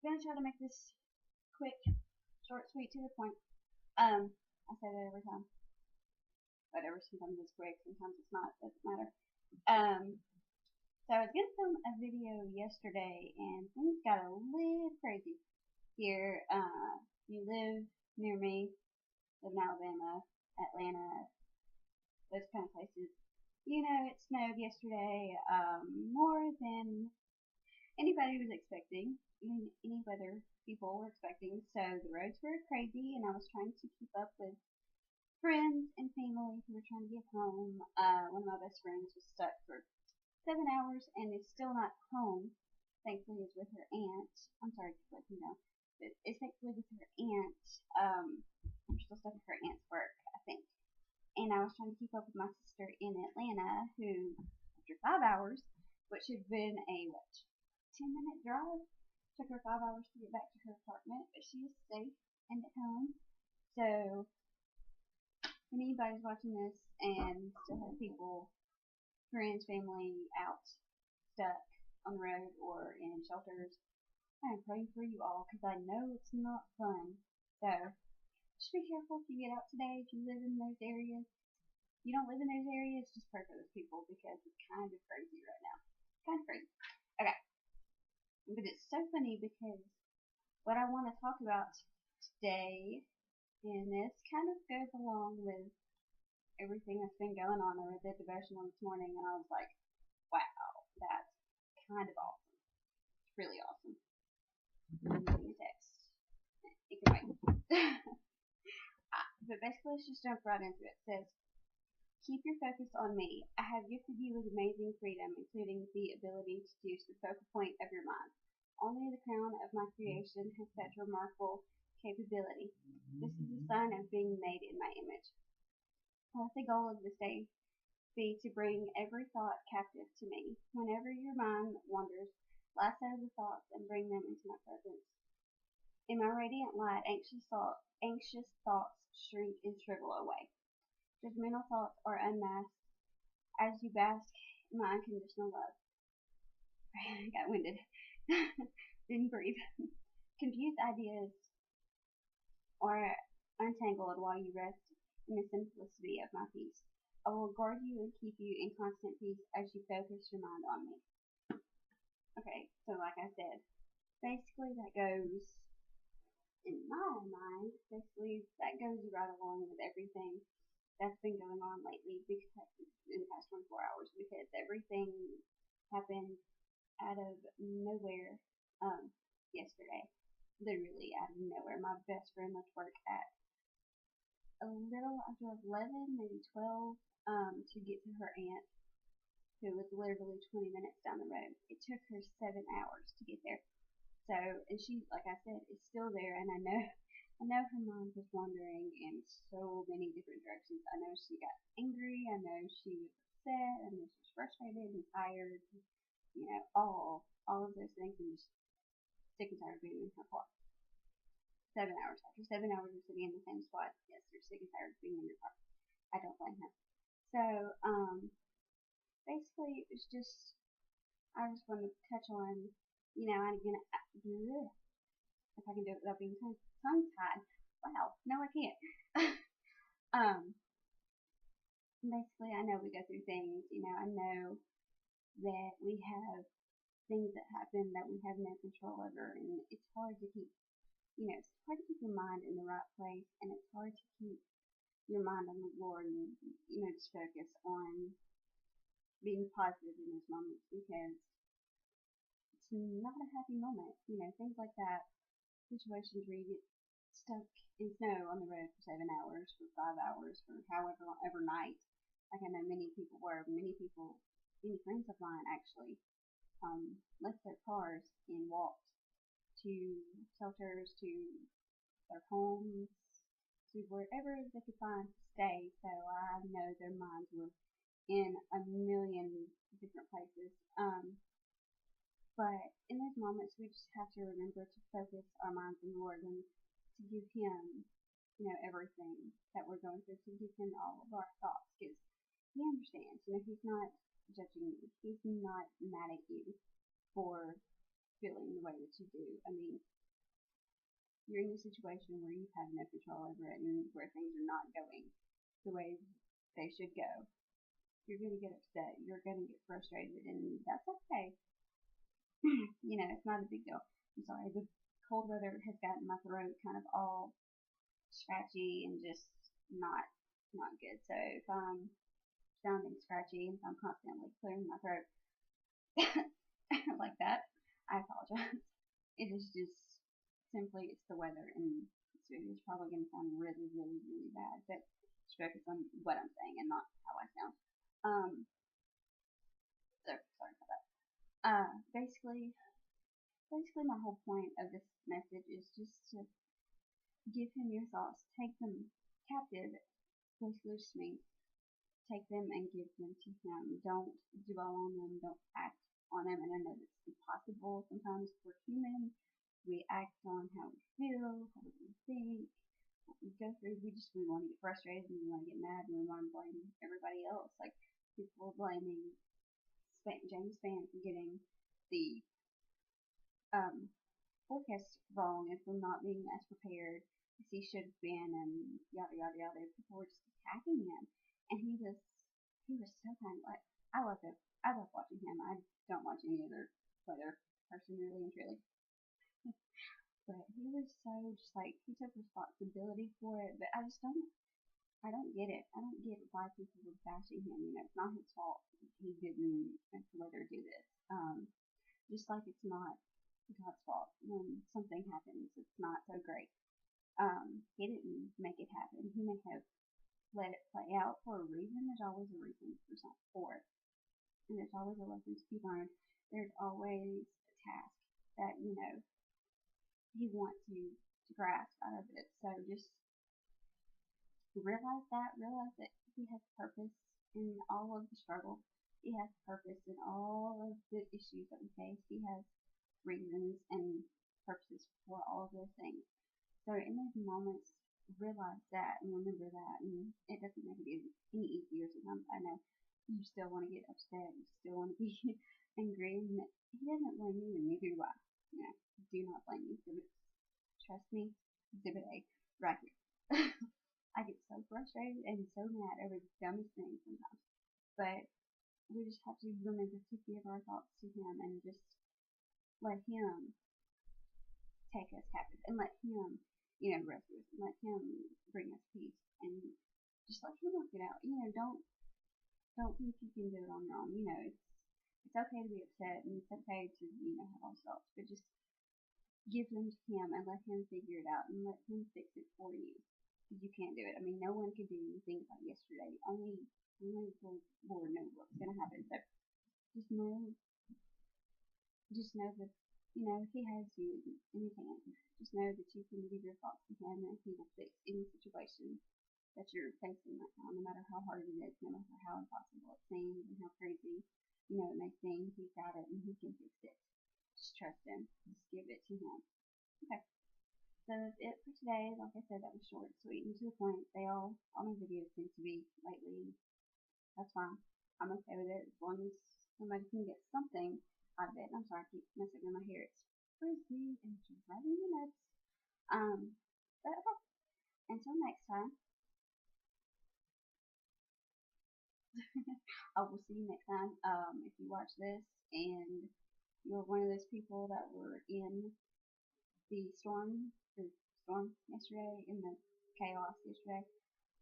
gonna try to make this quick, short, sweet, to the point. I say that every time. Whatever, sometimes it's quick, sometimes it's not, doesn't matter. So I was gonna film a video yesterday and things got a little crazy here. You live near me, live in Alabama, Atlanta, those kind of places. You know, it snowed yesterday, more than anybody was expecting, any weather people were expecting. So the roads were crazy, and I was trying to keep up with friends and family who were trying to get home. One of my best friends was stuck for 7 hours and is still not home. Thankfully, is with her aunt. I'm sorry to let you know, but it's thankfully with her aunt. I'm still stuck at her aunt's work, I think. And I was trying to keep up with my sister in Atlanta, who, after 5 hours, which had been a 10-minute drive, took her 5 hours to get back to her apartment, but she is safe and at home. So, if anybody's watching this and still have people, friends, family out, stuck on the road or in shelters, I am praying for you all because I know it's not fun. So, just be careful if you get out today, if you live in those areas. If you don't live in those areas, just pray for those people because it's kind of crazy right now. Kind of crazy. Okay. But it's so funny because what I want to talk about today, and this kind of goes along with everything that's been going on. I read the devotional this morning and I was like, wow, that's kind of awesome. It's really awesome. I'm reading a text. You can wait. But basically, let's just jump right into it. It says, keep your focus on me. I have gifted you with amazing freedom, including the ability to choose the focal point of your mind. Only the crown of my creation has such remarkable capability. This is a sign of being made in my image. Let the goal of this day be to bring every thought captive to me. Whenever your mind wanders, lasso the thoughts and bring them into my presence. In my radiant light, anxious thoughts shrink and shrivel away. Judgmental thoughts are unmasked as you bask in my unconditional love. I got winded. Didn't breathe. Confused ideas are untangled while you rest in the simplicity of my peace. I will guard you and keep you in constant peace as you focus your mind on me. Okay, so like I said, basically that goes, in my mind, basically that goes right along with everything that's been going on lately because in the past 24 hours because everything happened out of nowhere yesterday. Literally out of nowhere. My best friend left work at a little after 11, maybe 12, to get to her aunt, who was literally 20 minutes down the road. It took her 7 hours to get there. So, and she, like I said, is still there, and I know her mind was wandering in so many different directions. I know she got angry, I know she was upset, I know she was frustrated and tired, you know, all of those things, and just sick and tired of being in her car. 7 hours. After 7 hours of sitting in the same spot, yes, you're sick and tired of being in your car. I don't blame her. So, basically, it's just, I just want to touch on, you know, and again, if I can do it without being tongue-tied. Wow, no I can't. Basically, I know we go through things, you know, I know that we have things that happen that we have no control over, and it's hard to keep, you know, it's hard to keep your mind in the right place, and it's hard to keep your mind on the Lord and, you know, just focus on being positive in those moments because it's not a happy moment, you know, things like that, situations where you get stuck in snow on the road for 7 hours, for 5 hours, for however long, overnight, like I know many people were, many friends of mine actually, left their cars and walked to shelters, to their homes, to wherever they could find to stay. So I know their minds were in a million different places. But in those moments, we just have to remember to focus our minds on the Lord and to give Him, you know, everything that we're going through, to give Him all of our thoughts, because He understands. You know, He's not judging you. He's not mad at you for feeling the way that you do. I mean, you're in a situation where you have no control over it and where things are not going the way they should go, you're going to get upset. You're going to get frustrated, and that's okay. It's not a big deal. I'm sorry, the cold weather has gotten my throat kind of all scratchy and just not good. So if I'm sounding scratchy and if I'm constantly clearing my throat like that, I apologize. It is just simply it's the weather, and it's probably going to sound really, really, really bad. But just focus on what I'm saying and not how I sound. Um, so sorry about that. Basically, my whole point of this message is just to give him your thoughts, take them captive. Basically, just means take them and give them to him. Don't dwell on them. Don't act on them. And I know that's impossible. Sometimes we're human. We act on how we feel, how we think, what we go through. We want to get frustrated and we want to get mad and we want to blame everybody else. Like people blaming James Spann for getting the forecast wrong and for not being as prepared as he should have been, and yada yada yada. People were just attacking him, and he was so kind. Like I love watching him. I don't watch any other person really and truly, but he was so just like he took responsibility for it. But I don't get it. I don't get why people were bashing him. It's not his fault. He didn't let her do this. Just like it's not God's fault when something happens. It's not so great. He didn't make it happen. He may have let it play out for a reason. There's always a reason for it. And there's always a lesson to be learned. There's always a task that, he wants you to grasp out of it. So just realize that he has purpose in all of the struggle. He has purpose in all of the issues that we face. He has reasons and purposes for all of those things. So in those moments, realize that and remember that, and it doesn't make it any easier sometimes. I know you still want to get upset, you still want to be angry, and he doesn't blame you, and neither do I. Do not blame me. Trust me, exhibit A, right here. I get so frustrated and so mad over the dumbest things sometimes, but we just have to remember to give our thoughts to him and just let him take us captive and let him, rescue us and let him bring us peace and just let him work it out. Don't think you can do it on your own. It's okay to be upset and it's okay to, have all thoughts, but just give them to him and let him figure it out and let him fix it for you. Because you can't do it. I mean, no one can do things like yesterday. Only the Lord knows what's going to happen. So just know that, if he has you in his hand, just know that you can give your thoughts to him and he will fix any situation that you're facing right now, no matter how hard it is, no matter how impossible it seems and how crazy, it may seem. He's got it and he can fix it. Just trust him. Just give it to him. Okay. So that's it for today. Like I said, that was short, sweet, and to the point. All my videos seem to be lately. That's fine. I'm okay with it as long as somebody can get something out of it. I'm sorry, I keep messing with my hair. It's frizzy and it's driving me nuts. But okay. Until next time, I will see you next time. If you watch this and you're one of those people that were in the storm yesterday, in the chaos yesterday,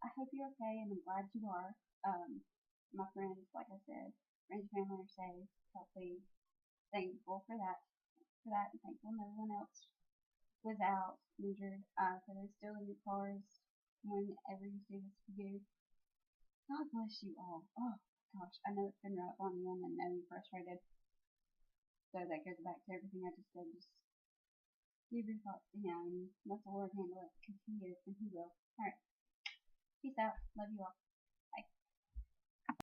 I hope you're okay, and I'm glad you are. My friends, like I said, friends and family are safe, healthy, thankful for that, and thankful no one else was out injured. So they're still in your cars whenever you see this video. God bless you all. Oh gosh, I know it's been rough on you and I know you're frustrated. So that goes back to everything I just said. Just give your thoughts to him. Let the Lord handle it because he is and he will. Alright. Peace out. Love you all.